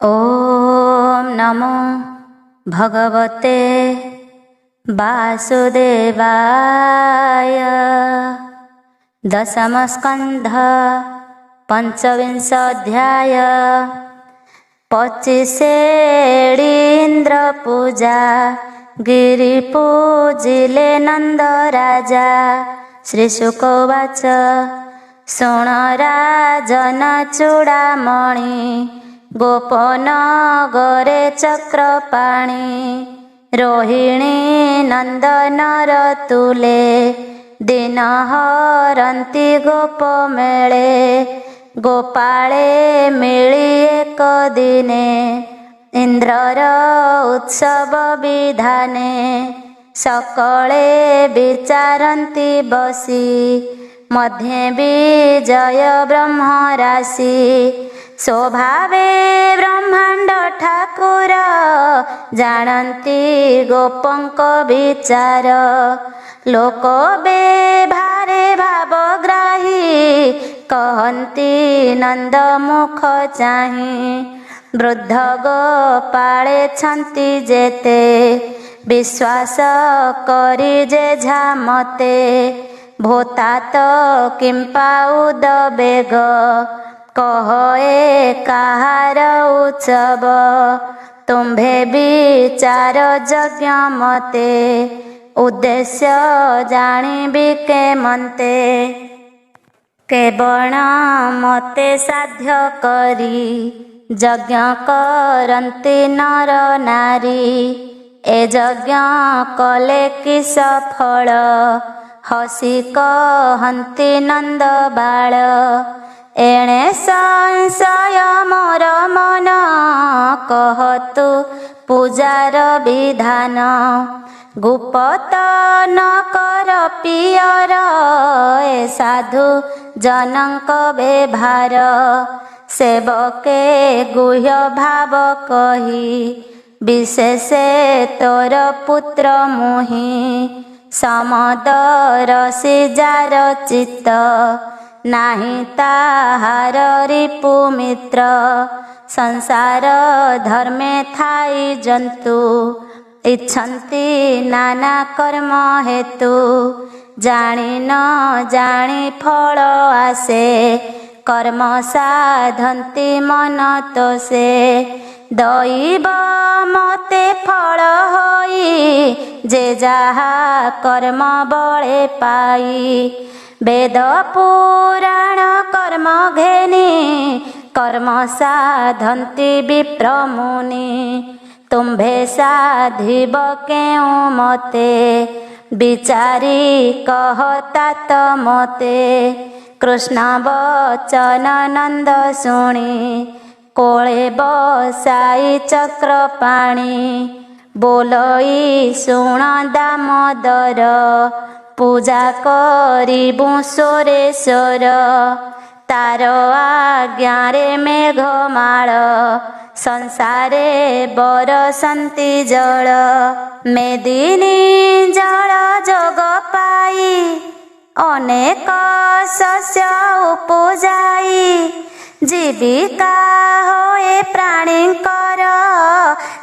ओम नमो भगवते वासुदेवाय। दशमस्कंध पंचविंशोऽध्याय। 25 इंद्र पूजा। गिरि पूजिले नंद राजा। श्री शुकोवाच शुण राजन चूड़ामणि। गोपनगरे चक्रपाणि। रोहिणी नंदनर तुले। दिन हरन्ति गोपमेळे। गोपाळे मिळी एक दिने। इंद्रर उत्सव विधाने। सकळे विचारन्ति बसी। मध्ये विजय ब्रह्म राशि। स्वभावे ब्रह्मांड ठाकुर। जानन्ति गोपंक विचार। लोक बेभारे भावग्राही। कहन्ति नंद मुख चाहि। वृद्ध गोपाळे छन्ति जेते। विश्वास करि जेझा मते। भूतात किं पाउद बेग। कहे काहार उत्सव। तुम्भे विचार यज्ञ मते। उद्देश्य जानिबि के मन्ते। केवल मते साध्य करी। यज्ञ करन्ति नर नारी। ए यज्ञ कले किस फल। हसी कहन्ति नंद बाळ। एणे संशय मोर मन। कहतु पूजार विधान। गुप्त न कर पियर। ए साधु जनक व्यवहार। सेवके गुह्य भाव कही। विशेषे तोर पुत्र मुहि। समदरसि जार चित्त। नाही ताहार रिपु मित्र। संसार धर्मे थाई जंतु। इच्छन्ति नाना कर्म हेतु। जानी न जानी फल आसे। कर्म साधन्ति मन तोषे। दैव मते फल होई। जे जाहा कर्म बळे पाई। वेद पुराण कर्म घेनी। कर्म साधन्ति विप्र मुनि। तुम्भे साधिब केउ मते। विचारी कहतात मते। कृष्ण वचन नंद शुणी। कोळे बसाई चक्रपाणि। बोलई शुण दामोदर। पूजा करिबु सोरेश्वर। तार आज्ञारे मेघमाळ। संसारे बरसन्ति जल। मेदिनी जल जोग पाई। अनेक शस्य उपजाई। जीविका होए प्राणींकर।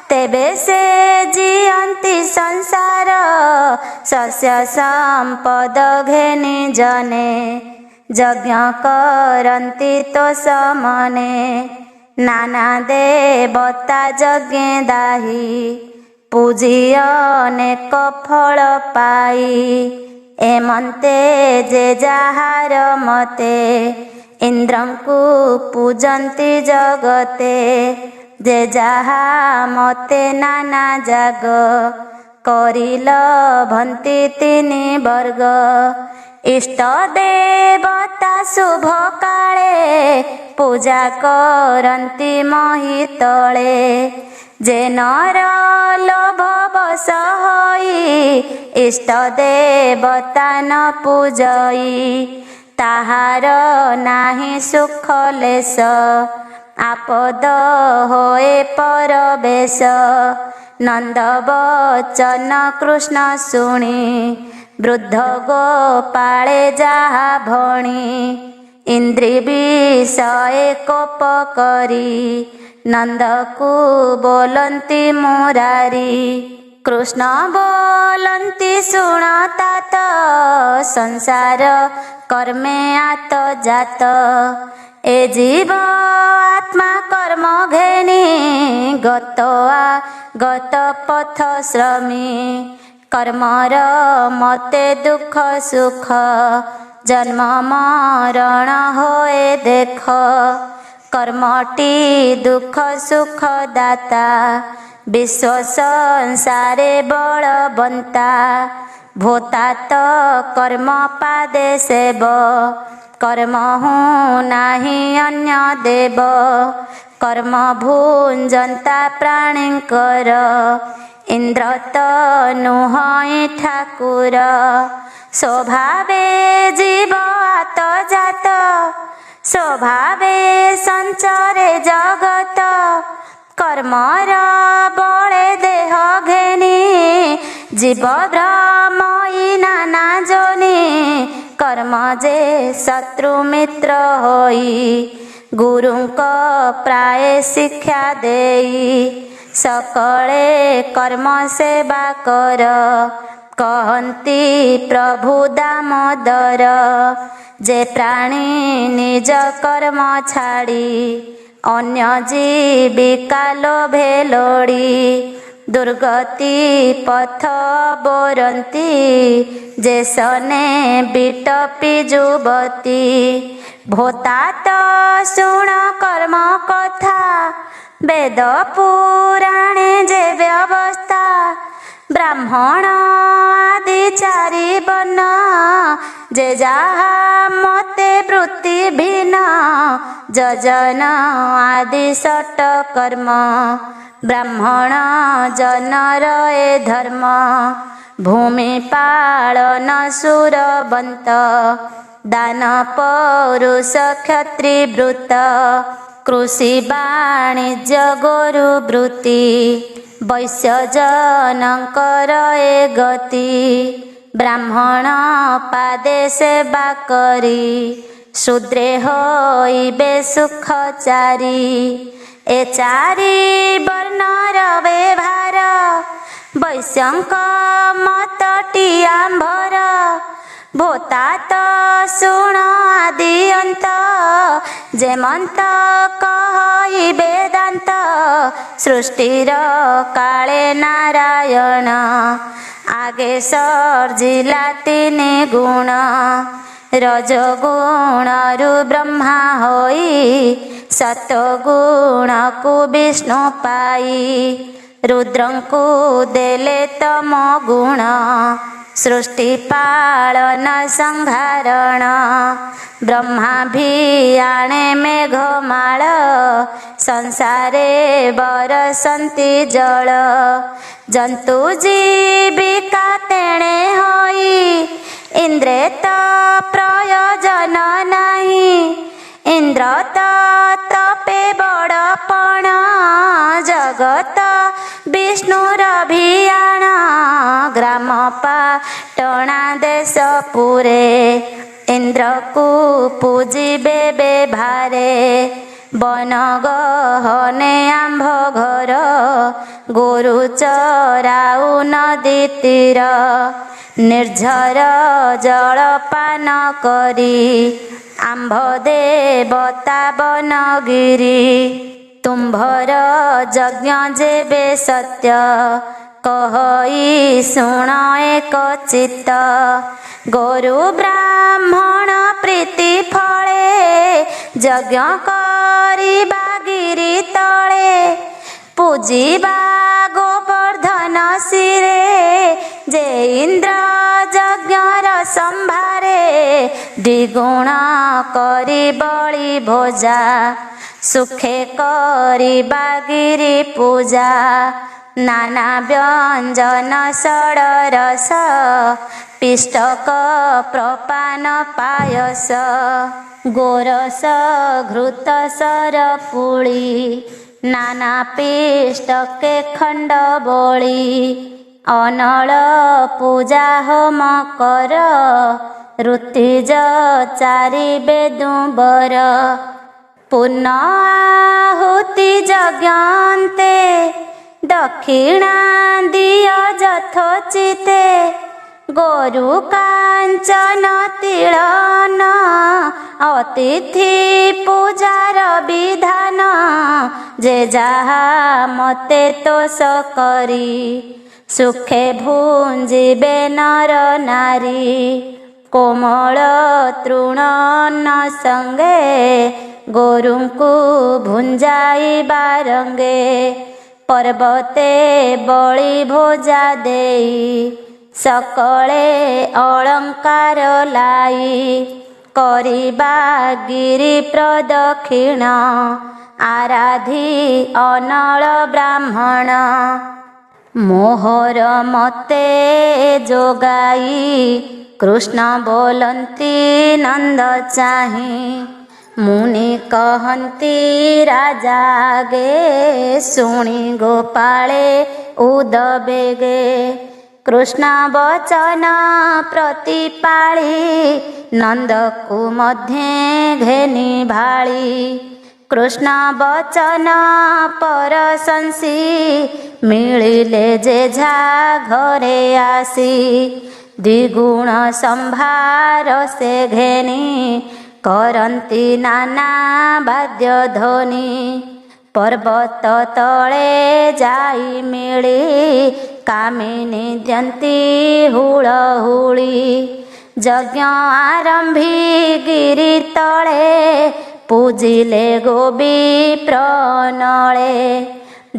तेबे से जियन्ति संसार। शस्य संपद घेनि जने। यज्ञ करन्ति तोष मने। नाना देवता यज्ञे दाही। पूजी अनेक फल पाई। एमन्ते जे जाहार मते। इंद्रंकु पूजन्ति जगते। जे जाहा मते नाना जाग। करिल भन्ति तिनि वर्ग। इष्ट देवता शुभ काले। पूजा करन्ति मही तळे। जे नर लोभ बस होई। इष्ट देवता न पूजई। ताहार नाही सुख लेस। आपद होए परवेश। नंद वचन कृष्ण शुणी। वृद्ध गोपाळे जाहा भणी। इंद्री विषये कोप करी। नंदकु बोलन्ति मुरारी कृष्ण बोलन्ति शुण तात संसार कर्मे आत जात ए जीव आत्मा कर्म घेनी गत पथ श्रमी कर्मर मते दुख सुख जन्म मरण होए देख कर्मटी दुख सुख दाता विश्व संसारे बलवंता भूतात कर्म पादे सेव कर्म हूँ नाही अन्य देव कर्म भुंजंता प्राणींकर इंद्र तो नुहई ठाकुर स्वभावे जीव आत जात स्वभावे संचरे जगत कर्मर बळे देह घेनी जीव भ्रमई नाना जोनी कर्म जे शत्रु मित्र होई गुरुंक प्राय शिक्षा देई सकळे कर्म सेवा कर कहन्ति प्रभु दामोदर जे प्राणी निज कर्म छाड़ी अन्य जीविका लोभे लोड़ी दुर्गति पथ बोरंती जे सने बिटपी जुबती भोतात शुण कर्म कथा वेद पुराणे जे व्यवस्था ब्राह्मण आदि चारि वर्ण जे जहा मते वृत्ति भिन्न जजन आदि सट कर्म ब्राह्मण जनर ए धर्म भूमि पालन सुरवंत दान पौरुष क्षत्रि वृत्त कृषि वाणिज्य गोरु वृत्ति वैश्य जनकर ए गति ब्राह्मण पादे सेवा करी शूद्रे होइबे सुखचारी ए चारि वर्णर व्यवहार वैश्यंक मतटी आंभर भोतात शुण आदि अंत जेमंत कहि वेदांत सृष्टिर काले नारायण आगे सर्जिला तीनि गुण रजगुणरु ब्रह्मा होई सत्वगुण को विष्णु पाई रुद्रंकु देले तम गुण सृष्टि पालन संहारण ब्रह्मा भी आणे मेघमाळ संसारे बरसंती जल जंतु जीविका तेणे होई इंद्रे तो प्रयोजन नाही इंद्र तो तपे बड़पण जगत विष्णुर अभियान ग्राम पाटणा देश पुरे इंद्र को पूजिबे बेभारे वन गहने आंभ घर गोरु चराउ नदी तीर निर्झर जलपान करी आंभ देवता बनगिरी तुम्भर यज्ञ जेबे सत्य कहि शुण एक चित्त गोरु ब्राह्मण प्रीति फले यज्ञ करिबा गिरि तले पूजिबा गोवर्धन शिरे जे इंद्र यज्ञर संभारे द्विगुण करि बलि भोजा सुखे करिबा गिरि पूजा नाना व्यंजन षडरस पिष्टक प्रपान पायस गोरस घृत सरपुली नाना पिष्टके खंड बोली अनल पूजा होम कर ऋतिज चारि बेदुबर ପୂର୍ଣ୍ଣ ଆହୁତି ଯଜ୍ଞନ୍ତେ ଦକ୍ଷିଣା ଦିଅ ଯଥୋଚିତେ ଗୋରୁ କାଞ୍ଚନ ତିଳନ ଅତିଥି ପୂଜାର ବିଧାନ ଯେ ଯାହା ମତେ ତୋଷ କରି ସୁଖେ ଭୁଞ୍ଜିବେ ନର ନାରୀ କୋମଳ ତୃଣନ ସଙ୍ଗେ ଗୋରୁଙ୍କୁ ଭୁଞ୍ଜାଇବା ରଙ୍ଗେ ପର୍ବତେ ବଳି ଭୋଜା ଦେଇ ସକଳେ ଅଳଙ୍କାର লাই କରିବା ଗିରି ପ୍ରଦକ୍ଷିଣ ଆରାଧି ଅନଳ ବ୍ରାହ୍ମଣ ମୋହର ମତେ ଯୋଗାଇ କୃଷ୍ଣ ବୋଲନ୍ତି ନନ୍ଦ ଚାହିଁ ମୁନି କହନ୍ତି ରାଜା ଆଗେ ଶୁଣି ଗୋପାଳେ ଉଦବେଗେ କୃଷ୍ଣ ବଚନ ପ୍ରତିପାଳି ନନ୍ଦକୁ ମଧ୍ୟେ ଘେନି ଭାଳି କୃଷ୍ଣ ବଚନ ପରଶଂସି ମିଳିଲେ ଯେଝା ଘରେ ଆସି ଦ୍ୱିଗୁଣ ସମ୍ଭାର ସେ ଘେନି କରନ୍ତି ନାନା ବାଦ୍ୟ ଧ୍ୱନି ପର୍ବତ ତଳେ ଯାଇ ମିଳି କାମିନୀ ଦିଅନ୍ତି ହୁଳହୁଳି ଯଜ୍ଞ ଆରମ୍ଭି ଗିରି ତଳେ ପୂଜିଲେ ଗୋବି ପ୍ରନଳେ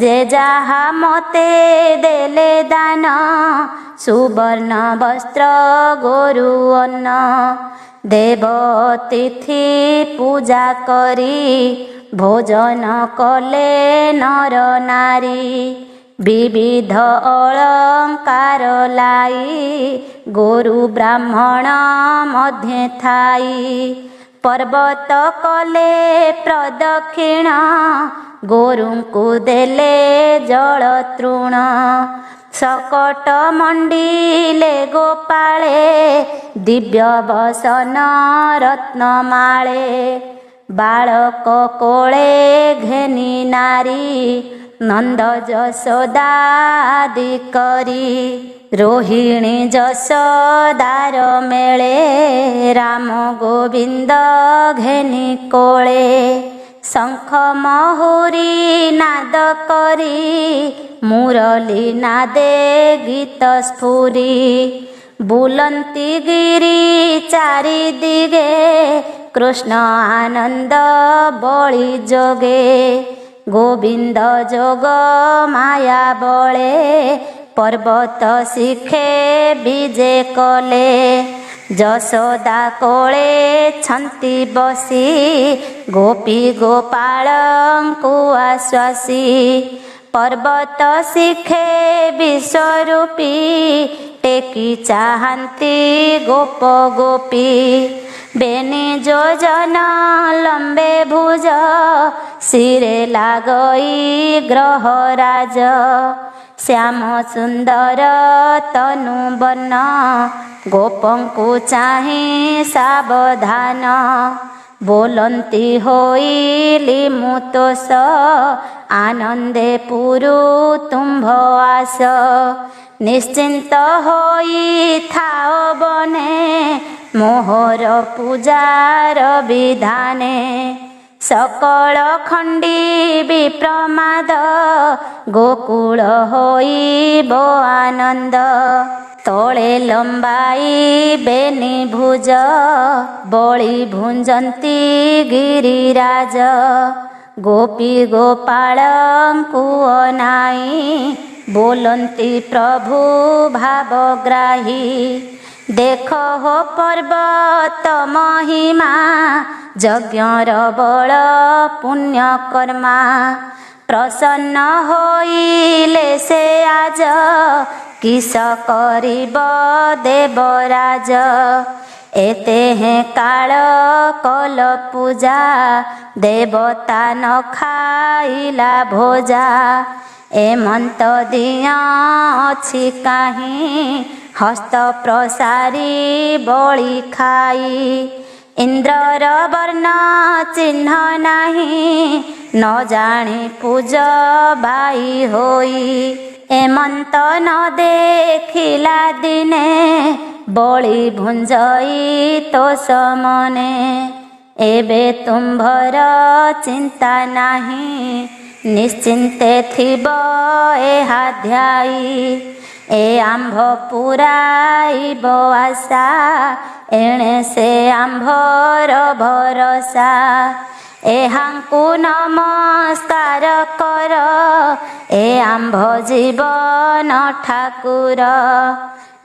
ଯେ ଯାହା ମତେ ଦେଲେ ଦାନ ସୁବର୍ଣ୍ଣ ବସ୍ତ୍ର ଗୋରୁ ଅନ୍ନ ଦେବ ଅତିଥି ପୂଜା କରି ଭୋଜନ କଲେ ନର ନାରୀ ବିବିଧ ଅଳଙ୍କାର লাই ଗୋରୁ ବ୍ରାହ୍ମଣ ମଧ୍ୟେ ଥାଇ ପର୍ବତ କଲେ ପ୍ରଦକ୍ଷିଣ ଗୋରୁଙ୍କୁ ଦେଲେ ଜଳ ତୃଣ ସକଟ ମଣ୍ଡିଲେ ଗୋପାଳେ ଦିବ୍ୟ ବସନ ରତ୍ନମାଳେ ବାଳକ କୋଳେ ଘେନି ନାରୀ ନନ୍ଦ ଯଶୋଦାଦି କରି ରୋହିଣୀ ଯଶୋଦାର ମେଳେ ରାମ ଗୋବିନ୍ଦ ଘେନି କୋଳେ ଶଙ୍ଖ ମହୁରୀ ନାଦ କରି ମୁରଲୀ ନାଦେ ଗୀତ ସ୍ଫୁରି ବୁଲନ୍ତି ଗିରି ଚାରି ଦିଗେ କୃଷ୍ଣ ଆନନ୍ଦ ବଳି ଯୋଗେ ଗୋବିନ୍ଦ ଯୋଗ ମାୟା ବଳେ ପର୍ବତ ଶିଖେ ବିଜେ କଲେ ଯଶୋଦା କୋଳେ ଛନ୍ତି ବସି ଗୋପୀ ଗୋପାଳଙ୍କୁ ଆଶ୍ୱାସୀ ପର୍ବତ ଶିଖେ ବିଶ୍ୱରୂପୀ ଟେକି ଚାହାନ୍ତି ଗୋପ ଗୋପୀ ବେନି ଯୋଜନ ଲମ୍ବେ ଭୁଜ ଶିରେ ଲାଗଇ ଗ୍ରହରାଜ ଶ୍ୟାମ ସୁନ୍ଦର ତନୁ ବର୍ଣ୍ଣ ଗୋପଙ୍କୁ ଚାହିଁ ସାବଧାନ ବୋଲନ୍ତି ହୋଇଲି ମୁଁ ତୋଷ ଆନନ୍ଦେ ପୁରୁ ତୁମ୍ଭ ଆସ ନିଶ୍ଚିନ୍ତ ହୋଇ ଥାଅ ବନେ ମୋହର ପୂଜାର ବିଧାନେ ସକଳ ଖଣ୍ଡି ବିପ୍ରମାଦ ଗୋକୁଳ ହୋଇବ ଆନନ୍ଦ ତଳେ ଲମ୍ବାଇ ବେନି ଭୁଜ ବଳି ଭୁଞ୍ଜନ୍ତି ଗିରିରାଜ ଗୋପୀ ଗୋପାଳଙ୍କୁ ଅନାଇ ବୋଲନ୍ତି ପ୍ରଭୁ ଭାବଗ୍ରାହୀ ଦେଖ ହୋ ପର୍ବତ ମହିମା ଯଜ୍ଞର ବଳ ପୁଣ୍ୟ କର୍ମା ପ୍ରସନ୍ନ ହୋଇଲେ ସେ ଆଜ କିସ କରିବ ଦେବରାଜ ଏତେ ହେଁ କାଳ କଲ ପୂଜା ଦେବତା ନ ଖାଇଲା ଭୋଜା ଏମନ୍ତ ଦିଅଁ ଅଛି କାହିଁ ହସ୍ତ ପ୍ରସାରୀ ବଳି ଖାଇ ଇନ୍ଦ୍ରର ବର୍ଣ୍ଣ ଚିହ୍ନ ନାହିଁ, ନ ଜାଣି ପୂଜ ବାଇ ହୋଇ। ଏମନ୍ତ ନ ଦେଖିଲା ଦିନେ, ବଳି ଭୁଞ୍ଜଇ ତୋଷ ମନେ। ଏବେ ତୁମ୍ଭର ଚିନ୍ତା ନାହିଁ, ନିଶ୍ଚିନ୍ତେ ଥିବ ଏହା ଧ୍ୟାଇ। ଏ ଆମ୍ଭ ପୁରାଇବ ଆଶା, ଏଣେ ସେ ଆମ୍ଭର ଭରସା। ଏହାଙ୍କୁ ନମସ୍କାର କର, ଏ ଆମ୍ଭ ଜୀବନ ଠାକୁର।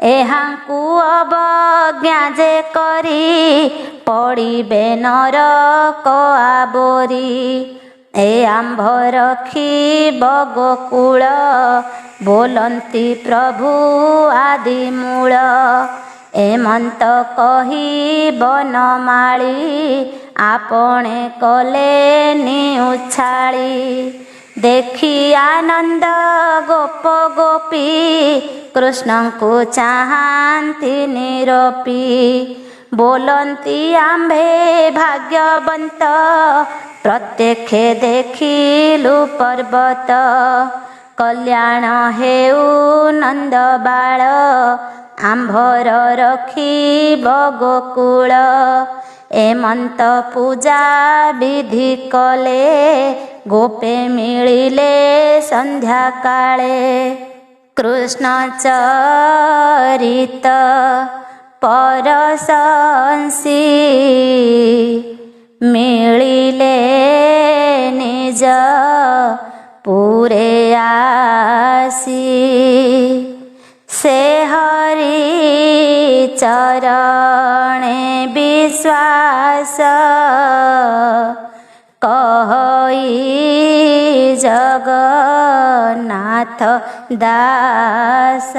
ଏହାଙ୍କୁ ଅବଜ୍ଞା ଯେ କରି, ପଡ଼ିବେ ନରକ ଆବୋରି। ଏ ଆମ୍ଭ ରଖିବ ଗୋକୁଳ, ବୋଲନ୍ତି ପ୍ରଭୁ ଆଦିମୂଳ। ଏମନ୍ତ କହି ବନମାଳି, ଆପଣେ କଲେନି ଉଛାଳି। ଦେଖି ଆନନ୍ଦ ଗୋପ ଗୋପୀ, କୃଷ୍ଣଙ୍କୁ ଚାହାନ୍ତି ନିରପି। ବୋଲନ୍ତି ଆମ୍ଭେ ଭାଗ୍ୟବନ୍ତ, ପ୍ରତ୍ୟକ୍ଷେ ଦେଖିଲୁ ପର୍ବତ। କଲ୍ୟାଣ ହେଉ ନନ୍ଦବାଳ, ଆମ୍ଭର ରଖିବ ଗୋକୁଳ। ଏମନ୍ତ ପୂଜା ବିଧି କଲେ, ଗୋପେ ମିଳିଲେ ସନ୍ଧ୍ୟାକାଳେ। କୃଷ୍ଣ ଚରିତ ପରଶଂସି, ମିଳିଲେ ନିଜ ପୁରେ ଆସି। ସେ ହରି ଚରଣେ ବିଶ୍ୱାସ, କହି ଜଗନ୍ନାଥ ଦାସ।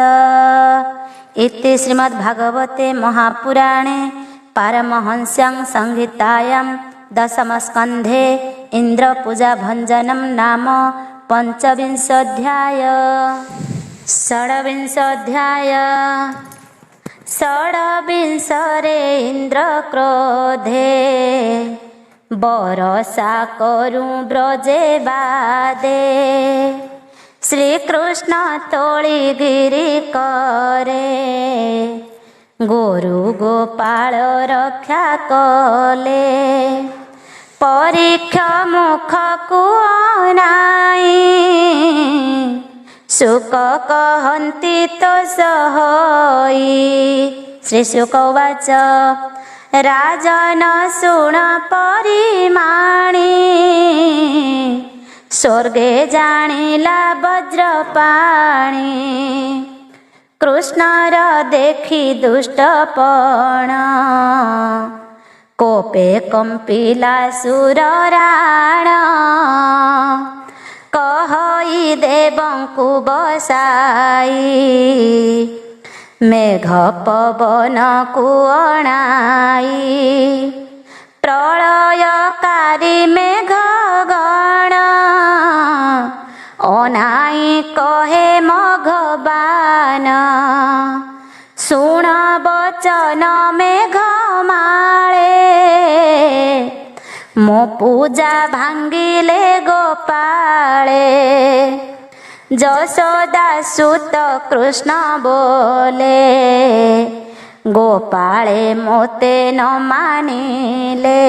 इति श्रीमद्भागवते महापुराणे पारमहंस्यां संहितायां दशमस्कन्धे इन्द्रपूजाभञ्जनं नाम पञ्चविंशोऽध्याय। षड्विंशोऽध्याय। षड्विंशरे इन्द्र क्रोधे, बरसा करूं ब्रजे बादे। श्रीकृष्ण तोଳି गिरि करे, गोरु गोपाळ रक्षा कले। परीक्ष मुखକୁ ଅନାଇ, ଶୁକ କହନ୍ତି ତୋଷ ହୋଇ। ଶ୍ରୀ ଶୁକ ଉବାଚ, ରାଜନ ଶୁଣ ପରିମାଣି। ସ୍ୱର୍ଗେ ଜାଣିଲା ବଜ୍ରପାଣି, କୃଷ୍ଣର ଦେଖି ଦୁଷ୍ଟପଣ। କୋପେ କମ୍ପିଲା ସୁରରାଣ, କହଇ ଦେବଙ୍କୁ ବସାଇ। ମେଘ ପବନକୁ ଅଣାଇ, ପ୍ରଳୟକାରୀ ମେଘ ଗଣ। ଅନାଇ କହେ ମଘବାନ, ଶୁଣ ବଚନ ମେଘ ମାଳେ। ମୋ ପୂଜା ଭାଙ୍ଗିଲେ ଗୋପାଳେ, ଯଶୋଦା ସୁତ କୃଷ୍ଣ ବୋଲେ। ଗୋପାଳେ ମୋତେ ନ ମାନିଲେ,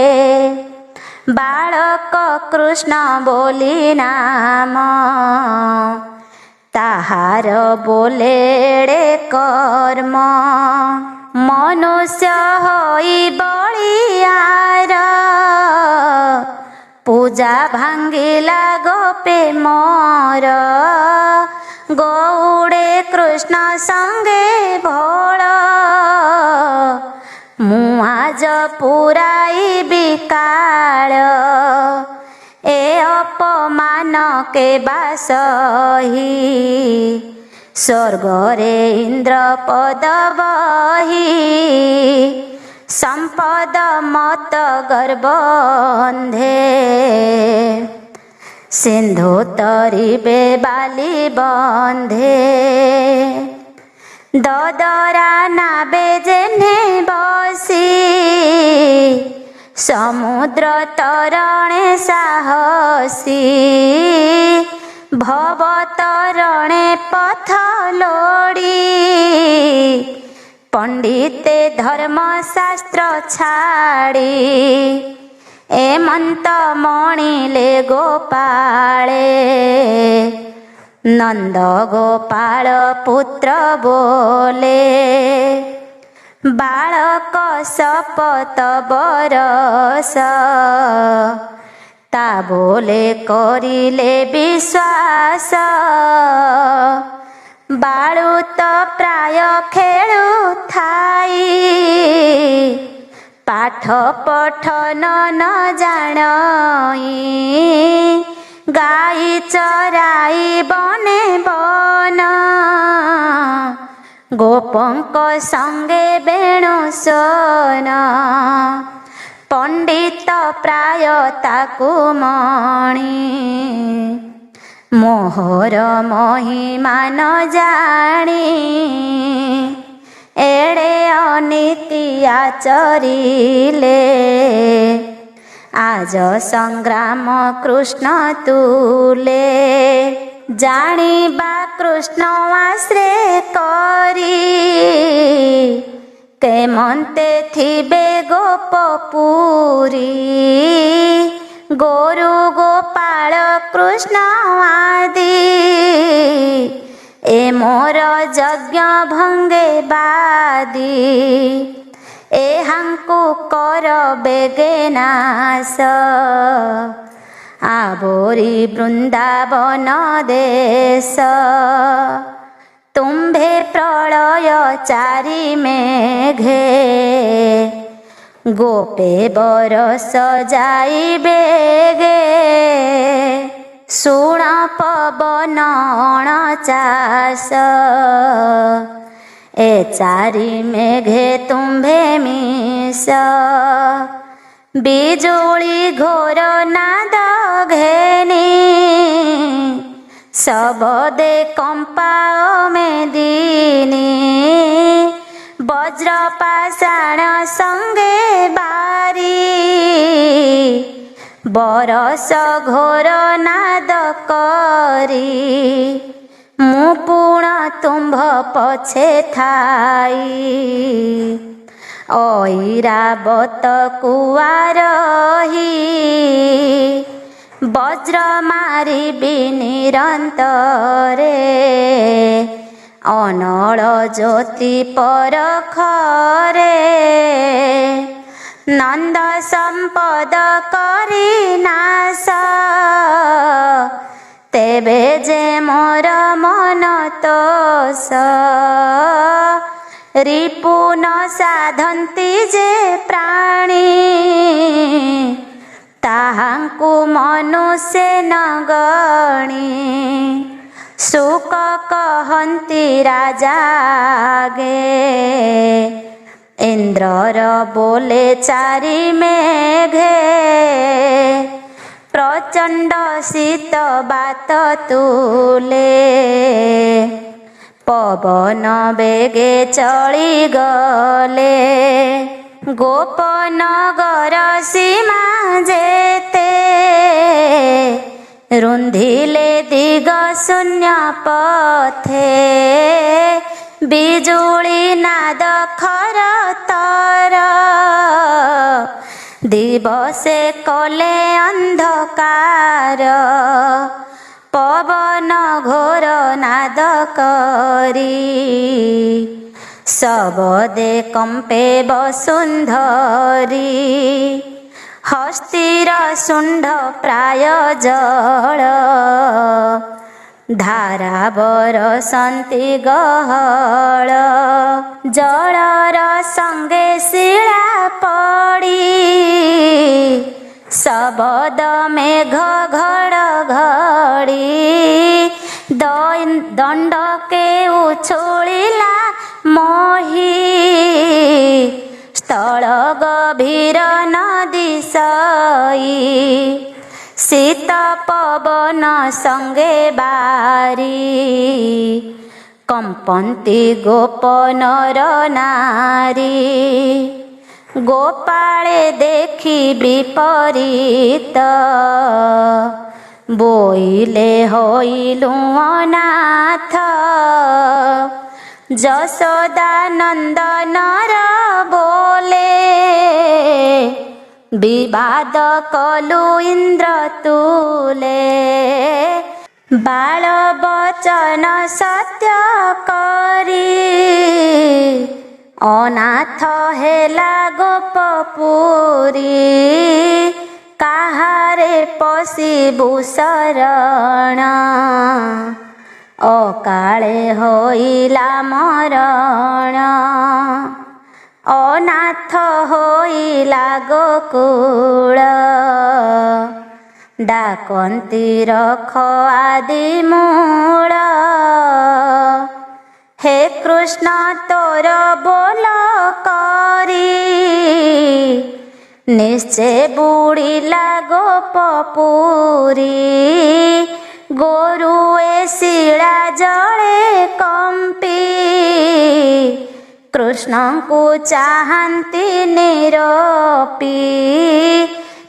ବାଳକ କୃଷ୍ଣ ବୋଲି ନାମ। ତାହାର ବୋଲେଡ଼େ କର୍ମ, ମନୁଷ୍ୟ ହୋଇ ବଳିୟାର। ପୂଜା ଭାଙ୍ଗିଲା ଗୋପେ ମୋର, ଗଉଡ଼େ କୃଷ୍ଣ ସଙ୍ଗେ ଭୋଳ। ମୁଁ ଆଜ ପୁରାଇବି କାଳ, ଏ ଅପମାନ କେବା ସହି। ସ୍ୱର୍ଗରେ ଇନ୍ଦ୍ର ପଦ ବହି, ସମ୍ପଦ ମତ ଗର୍ବ ଅନ୍ଧେ। ସିନ୍ଧୁ ତରିବେ ବାଲି ବନ୍ଧେ, ଦଦରା ନାବେ ଯେହ୍ନେ ବସି। समुद्र तरणे साहसी भव तरणे पथ लोड़ी पंडिते धर्मशास्त्र छाड़ी एमंत मणिले गोपाळे नंद गोपाल पुत्र बोले बालक शपथ बरस ता बोले करिले विश्वास बाळू तो प्राय खेलु थाई पाठ पठन न जाणई गाई चराई बने बन गोपंक संगे बेणु सोन पंडित प्राय ताकु मणि मोहर महिमा न जानी एड़े अनीति आचरिले आज संग्राम कृष्ण तुले जानिबा कृष्ण आश्रय करी केमंते थिबे गोपपुरी गोरु गोपाल कृष्ण आदि ए मोर यज्ञ भंगे बादी एहांकु कर बेगे नाश आवोरी वृंदावन देश तुम्भे प्रलय चारि मेघे गोपे बरस जाइबे गे सुण पवन अणचाश ए चारि मेघे तुम्भे मिश बिजुली घोर नाद घेनी सबदे कंपाओ में दीनी वज्रपाषाण संगे बारी बरस घोर नाद करी मुपुण तुम्भ पछे थाई ऐरावत कुआरही वज्र मारी निरंतरे अनल ज्योति परखरे नंद संपद करी नाश तेबे जे मोर मन तोष रिपु न साधंती जे प्राणी ताहांकु मनुष्य न गणी सुख कहंती राजागे इंद्रर बोले चारि मेघे प्रचंड शीत बात तुले पवन बेगे चली गले गोपनगर सीमा जेते रुंधिले दिग शून्य पथे बिजुली नाद खर तर दिवसे कले अंधकार पवन घोर नाद करी सबदे कंपे वसुंधरी हस्तिर शुंड प्राय जल धारा बरसंती गहळ जलर संगे शिला पड़ी सबद मेघ घड़घड़ी दंड के उछुलिला मोही स्थल गभीर नदी सई शीत पवन संगे बारी कंपंती गोप नर नारी ଗୋପାଳେ ଦେଖି ବିପରୀତ, ବୋଇଲେ ହୋଇଲୁ ଅନାଥ। ଯଶୋଦା ନନ୍ଦନର ବୋଲେ, ବିବାଦ କଲୁ ଇନ୍ଦ୍ର ତୁଲେ। ବାଳ ବଚନ ସତ୍ୟ କରି, ଅନାଥ ହେଲା ଗୋପପୁରୀ। କାହାରେ ପଶିବୁ ଶରଣ, ଅକାଳେ ହୋଇଲା ମରଣ। ଅନାଥ ହୋଇଲା ଗୋକୁଳ, ଡାକନ୍ତି ରଖ ଆଦି ମୂଳ। ହେ କୃଷ୍ଣ ତୋର ବୋଲ କରି, ନିଶ୍ଚେ ବୁଡ଼ିଲା ଗୋପପୁରୀ। ଗୋରୁ ଏ ଶିଳା ଜଳେ କମ୍ପି, କୃଷ୍ଣଙ୍କୁ ଚାହାନ୍ତି ନିରପି।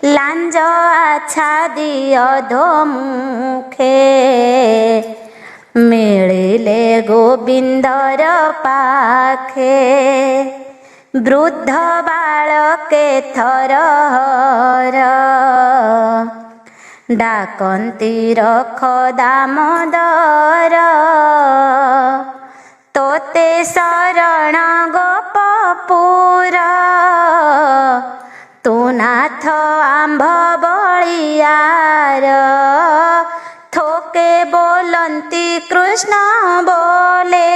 ଲାଞ୍ଜ ଆଚ୍ଛାଦି ଅଧୋମୁଖେ, ମିଳିଲେ ଗୋବିନ୍ଦର ପାଖେ। ବୃଦ୍ଧ ବାଳକେ ଥରହର, ଡାକନ୍ତି ରଖ ଦାମୋଦର। ତୋତେ ଶରଣ ଗୋପପୁର, ତୁ ନାଥ ଆମ୍ଭ ବଳିୟାର। ଥୋକେ ବୋଲନ୍ତି କୃଷ୍ଣ ବୋଲେ,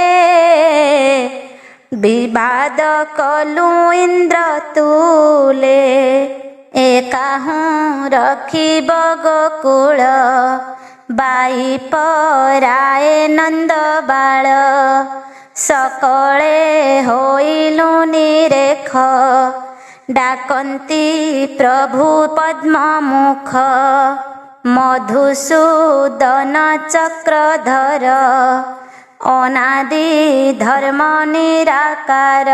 ବିବାଦ କଲୁ ଇନ୍ଦ୍ର ତୁଲେ। ଏକାହୁଁ ରଖିବ ଗୋକୁଳ, ବାଇ ପରାଏ ନନ୍ଦ ବାଳ। ସକଳେ ହୋଇଲୁ ନିରେଖ, ଡାକନ୍ତି ପ୍ରଭୁ ପଦ୍ମମୁଖ। ମଧୁସୂଦନ ଚକ୍ରଧର, ଅନାଦି ଧର୍ମ ନିରାକାର।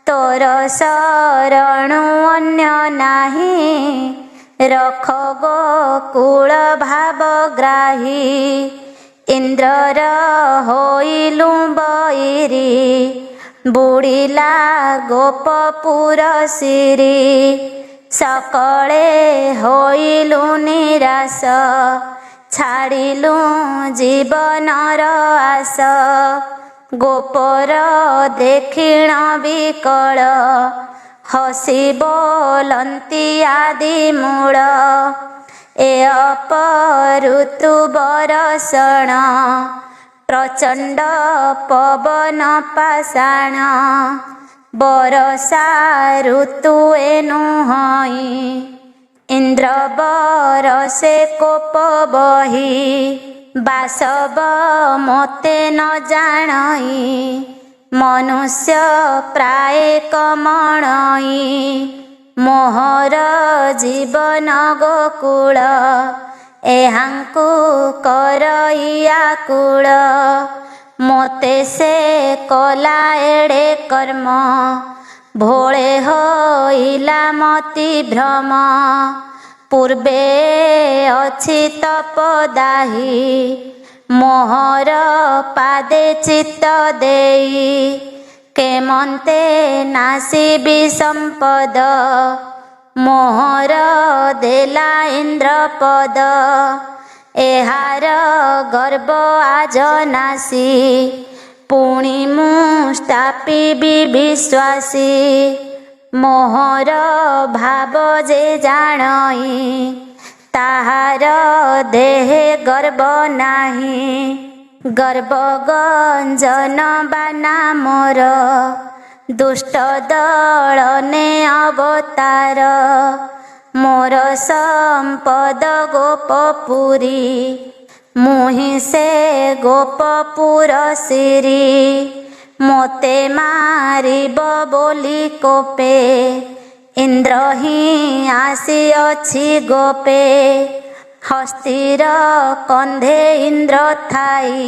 ତୋର ଶରଣୁ ଅନ୍ୟ ନାହିଁ, ରଖ ଗୋକୁଳ ଭାବଗ୍ରାହୀ। ଇନ୍ଦ୍ରର ହୋଇଲୁ ବୈରୀ, ବୁଡ଼ିଲା ଗୋପପୁର ଶିରୀ। ସକଳେ ହୋଇଲୁ ନିରାଶ, ଛାଡ଼ିଲୁ ଜୀବନର ଆଶ। ଗୋପର ଦେଖିଣ ବିକଳ, ହସି ବୋଲନ୍ତି ଆଦି ମୂଳ। ଏ ଅପଋତୁ ବରଷଣ, ପ୍ରଚଣ୍ଡ ପବନ ପାଷାଣ। ବରଷା ଋତୁ ଏନୁ ହଇ, ଇନ୍ଦ୍ର ବରଷେ କୋପ ବହି। ବାସବ ମୋତେ ନ ଜାଣଇ, ମନୁଷ୍ୟ ପ୍ରାୟ କମଣଇ। ମୋହର ଜୀବନ ଗୋକୁଳ, ଏହାଙ୍କୁ କରଇ ଆକୁଳ। ମୋତେ ସେ କଲା ଏଡ଼େ କର୍ମ, ଭୋଳେ ହୋଇଲା ମତି ଭ୍ରମ। ପୂର୍ବେ ଅଛି ତପଦାହି, ମୋହର ପାଦେ ଚିତ୍ତ ଦେଇ। କେମନ୍ତେ ନାସିବି ସମ୍ପଦ, ମୋହର ଦେଲା ଇନ୍ଦ୍ରପଦ। ଏହାର ଗର୍ବ ଆଜ ନାସି, ପୁଣି ମୁଁ ସ୍ଥାପିବି ବିଶ୍ୱାସୀ। ମୋହର ଭାବ ଯେ ଜାଣଇ, ତାହାର ଦେହେ ଗର୍ବ ନାହିଁ। ଗର୍ବ ଗଞ୍ଜନ ବାନା ମୋର, ଦୁଷ୍ଟ ଦଳନେ ଅବତାର। ମୋର ସମ୍ପଦ ଗୋପପୁରୀ, ମୁହିଁ ସେ ଗୋପପୁର ଶିରୀ। ମୋତେ ମାରିବ ବୋଲି କୋପେ, ଇନ୍ଦ୍ର ହିଁ ଆସିଅଛି ଗୋପେ। ହସ୍ତିର କନ୍ଧେ ଇନ୍ଦ୍ର ଥାଇ,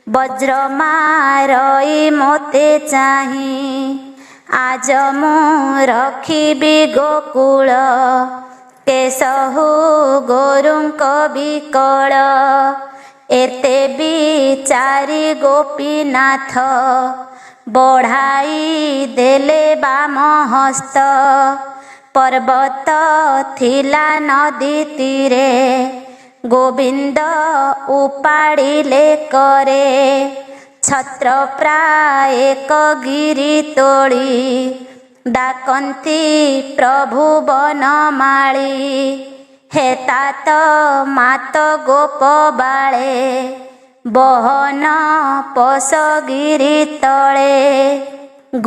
ବଜ୍ର ମାରଇ ମୋତେ ଚାହିଁ। आज मु रखिबि गोकुल केशहु गोरुंक बिकल एते बिचारी गोपीनाथ बढ़ाई देले बाम हस्त पर्वत थिला नदी तीरे गोविंद उपाड़िले करे छत्र प्राय एक गिरी तोड़ी डाकंती प्रभु बनमाली हे तात मात गोप बाळे बहन पस गिरी तले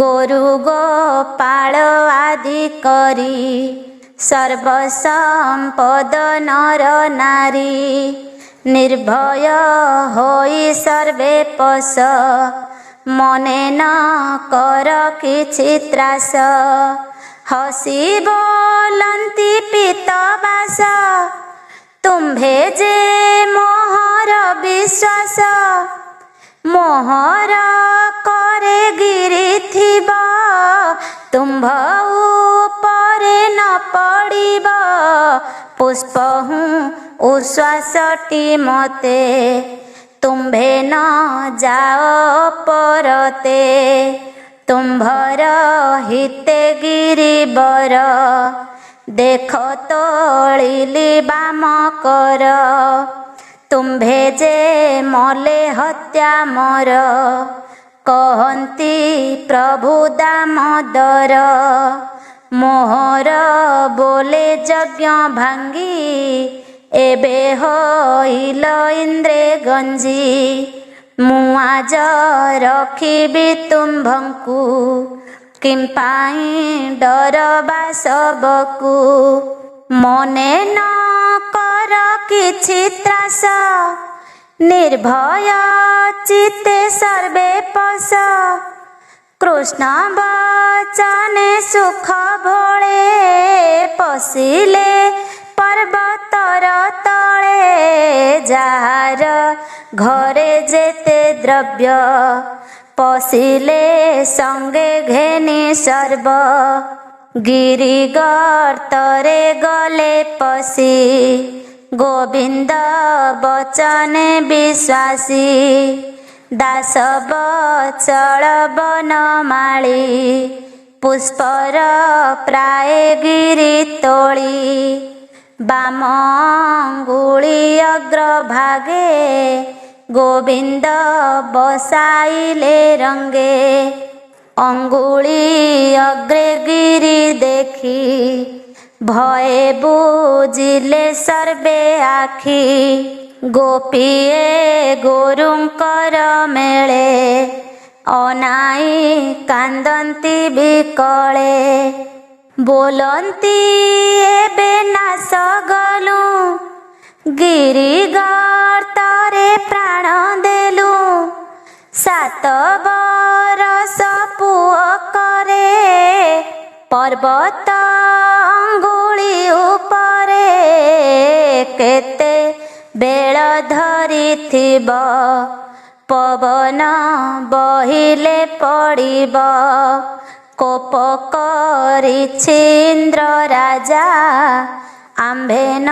गोरु गोपाल आदि करी सर्वसंपद नर नारी निर्भय होई सर्वे पस मने न कर किछि त्रास हसी बोलंती पीतवास तुम्भे जे मोहर विश्वास मोहर करे गिरी थिबा तुम्भ उपरे न पड़िबा पुष्प हूँ उश्वासटी मते तुम्भे न जाओ परते तुम्भर हिते गिरिबर देख तोलिली बाम कर तुम्भे जे मले हत्या मोर कहंती प्रभु दामोदर मोहर बोले यज्ञ भांगी एबे होइल इंद्रे गंजी मुआज रखिबि तुम्भंकु किंपाई डरबा सबकु मने न कर किछि त्रास निर्भय चित्ते सर्वे पस कृष्ण बचने सुख भोले पशिले पर्वतर तले जार घरे जेते द्रव्य पशिले संगे घेनी सर्व गिरी गर्तरे गले पशि गोविंद बचने विश्वासी दास बचल बनमाली पुष्पर प्राय गिरी तोली बाम अंगुली अग्रभागे गोविंद बसाइले रंगे अंगुली अग्रे गिरी देखी भये बुझिले सर्वे आखि गोपीए गोरुंकर मेले अनाई कांदंती बिकले बोलंती एबे नास गलु गिरी गर्तरे प्राण देलु 7 बरस पुओ करे पर्वत अंगुली उपरे केते बेल धरिथिब पवन बहिले पड़िब कोप करिछि इंद्र राजा आम्भे न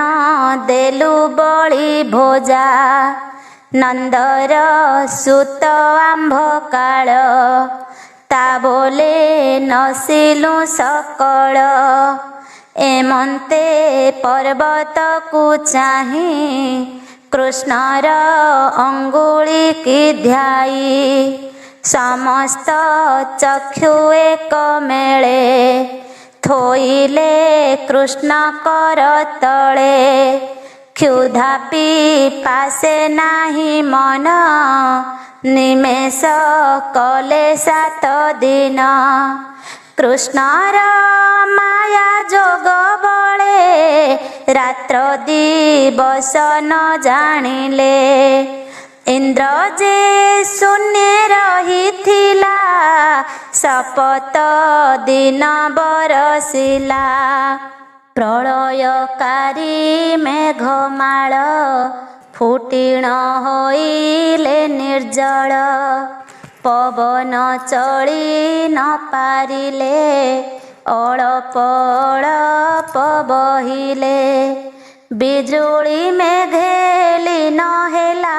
देलु बळी भोजा नंदर सुत आम्भ काल ता बोले नसिलु सकल एमंते पर्वत को चाही कृष्णर अंगुली की ध्याई समस्त चक्षु एक मेले थोइले कृष्ण कर तले क्षुधा पासे नाही मन निमेष कले 7 दिन कृष्णर माया जोग बळे रात्र दिवस न जानिले इंद्र जे शून्य रहिथिला शपथ दिन बरसिला प्रलयकारी मेघमाळ फुटिण होइले निर्जल ପବନ ଚଳି ନ ପାରିଲେ ଅଳପ ଅଳପ ବହିଲେ ବିଜୁଳି ମେଘେଲି ନ ହେଲା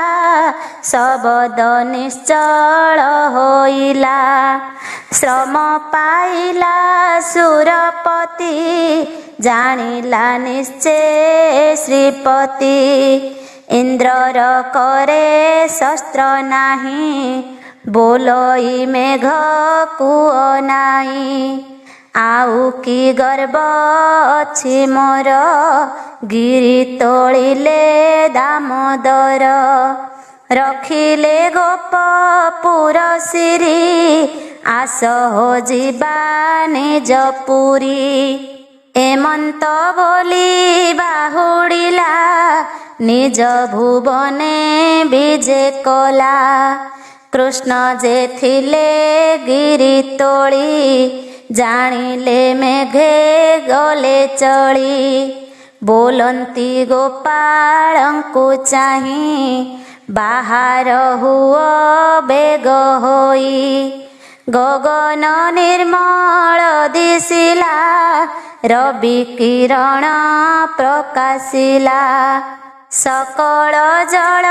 ଶବଦ ନିଶ୍ଚଳ ହୋଇଲା ଶ୍ରମ ପାଇଲା ସୁରପତି ଜାଣିଲା ନିଶ୍ଚେ ଶ୍ରୀପତି ଇନ୍ଦ୍ରର କରେ ଶସ୍ତ୍ର ନାହିଁ ବୋଲଇ ମେଘ କୁଅ ନାହିଁ ଆଉ କି ଗର୍ବ ଅଛି ମୋର ଗିରି ତୋଳିଲେ ଦାମୋଦର ରଖିଲେ ଗୋପପୁର ଶିରି ଆସ ହୋ ଯିବା ନିଜ ପୁରୀ ଏମନ୍ତ ବୋଲି ବାହୁଡ଼ିଲା ନିଜ ଭୁବନେ ବିଜେ କଲା କୃଷ୍ଣ ଯେ ଥିଲେ ଗିରି ତୋଳି ଜାଣିଲେ ମେଘେ ଗଲେ ଚଳି ବୋଲନ୍ତି ଗୋପାଳଙ୍କୁ ଚାହିଁ ବାହାର ହୁଅ ବେଗ ହୋଇ ଗଗନ ନିର୍ମଳ ଦିଶିଲା ରବି କିରଣ ପ୍ରକାଶିଲା ସକଳ ଜଳ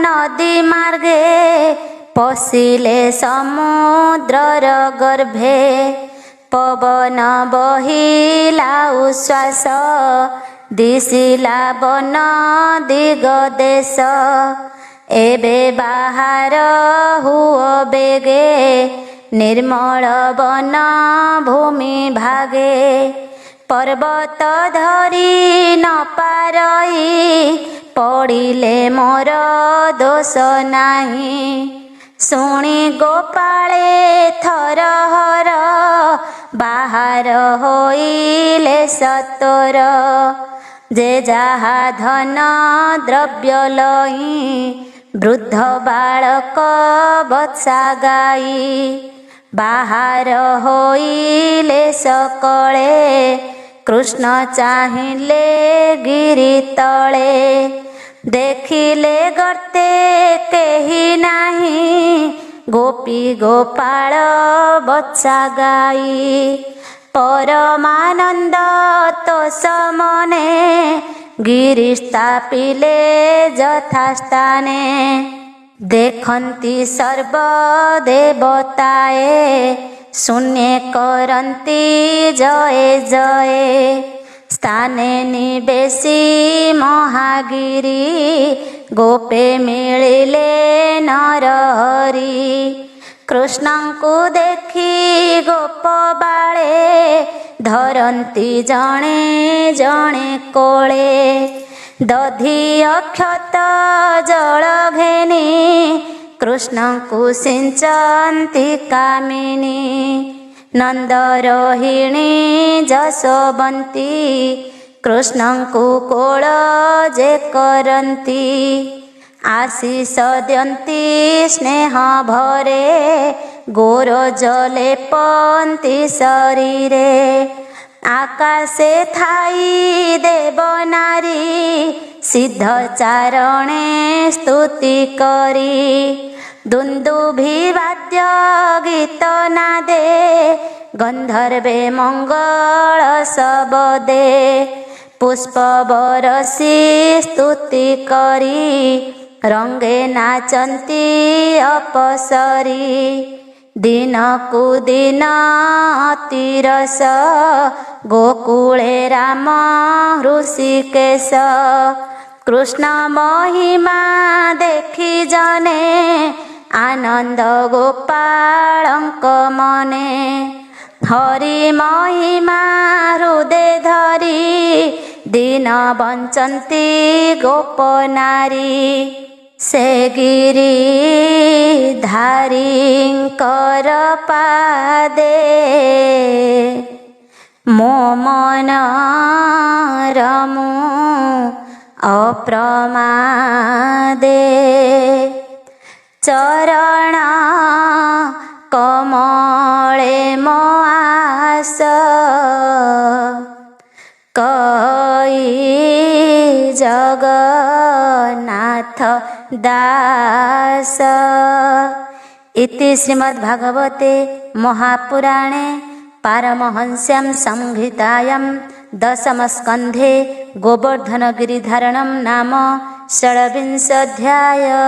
ନଦୀ ମାର୍ଗେ ପଶିଲେ ସମୁଦ୍ରର ଗର୍ଭେ ପବନ ବହିଲା ଉଶ୍ୱାସ ଦିଶିଲା ବନ ଦିଗ ଦେଶ ଏବେ ବାହାର ହୁଅ ବେଗେ ନିର୍ମଳ ବନ ଭୂମି ଭାଗେ ପର୍ବତ ଧରି ନ ପାରଇ ପଡ଼ିଲେ ମୋର ଦୋଷ ନାହିଁ ଶୁଣି ଗୋପାଳେ ଥରହର ବାହାର ହୋଇଲେ ସତୋର ଯେ ଯାହା ଧନ ଦ୍ରବ୍ୟ ଲଇ ବୃଦ୍ଧ ବାଳକ ବତ୍ସା ଗାଇ ବାହାର ହୋଇଲେ ସକଳେ କୃଷ୍ଣ ଚାହିଁଲେ ଗିରି ତଳେ ଦେଖିଲେ ଗର୍ତ୍ତେ କେହି ନାହିଁ ଗୋପୀ ଗୋପାଳ ବତ୍ସା ଗାଇ ପରମାନନ୍ଦ ତୋଷ ମନେ ଗିରି ସ୍ଥାପିଲେ ଯଥାସ୍ଥାନେ ଦେଖନ୍ତି ସର୍ବ ଦେବତାଏ ଶୂନ୍ୟ କରନ୍ତି ଜୟ ଜୟ ସ୍ଥାନେ ନିବେଶୀ ମହାଗିରି ଗୋପେ ମିଳିଲେ ନରହରି କୃଷ୍ଣଙ୍କୁ ଦେଖି ଗୋପ ବାଳେ ଧରନ୍ତି ଜଣେ ଜଣେ କୋଳେ ଦଧି ଅକ୍ଷତ ଜଳ ଘେନି କୃଷ୍ଣଙ୍କୁ ସିଞ୍ଚନ୍ତି କାମିନୀ ନନ୍ଦ ରୋହିଣୀ ଯଶୋବନ୍ତୀ କୃଷ୍ଣଙ୍କୁ କୋଳ ଯେ କରନ୍ତି ଆଶିଷ ଦିଅନ୍ତି ସ୍ନେହ ଭରେ ଗୋରଜ ଲେପନ୍ତି ଶରୀରେ ଆକାଶେ ଥାଇ ଦେବ ନାରୀ ସିଦ୍ଧ ଚାରଣେ ସ୍ତୁତି କରି ଦୁନ୍ଦୁଭି ବାଦ୍ୟ ଗୀତ ନାଦେ ଗନ୍ଧର୍ବେ ମଙ୍ଗଳ ଶବଦେ ପୁଷ୍ପ ବରଷି ସ୍ତୁତି କରି ରଙ୍ଗେ ନାଚନ୍ତି ଅପସରି ଦିନକୁ ଦିନ ଅତିରସ ଗୋକୁଳେ ରାମ ହୃଷିକେଶ କୃଷ୍ଣ ମହିମା ଦେଖି ଜନେ ଆନନ୍ଦ ଗୋପାଳଙ୍କ ମନେ ହରି ମହିମା ହୃଦେ ଧରି ଦିନ ବଞ୍ଚନ୍ତି ଗୋପ ନାରୀ ସେ ଗିରି ଧାରୀଙ୍କର ପାଦେ ମୋ ମନର ମୁଁ ଅପ୍ରମାଦେ ଚରଣ କମଳେ ମୋ ଆସ କଇ ଜଗନ୍ନାଥ ଦାସ इति श्रीमद्भागवते महापुराणे पारमहंस्यां संहितायां दशमस्कन्धे गोवर्धनगिरिधारणं नाम षड्विंशोऽध्यायः।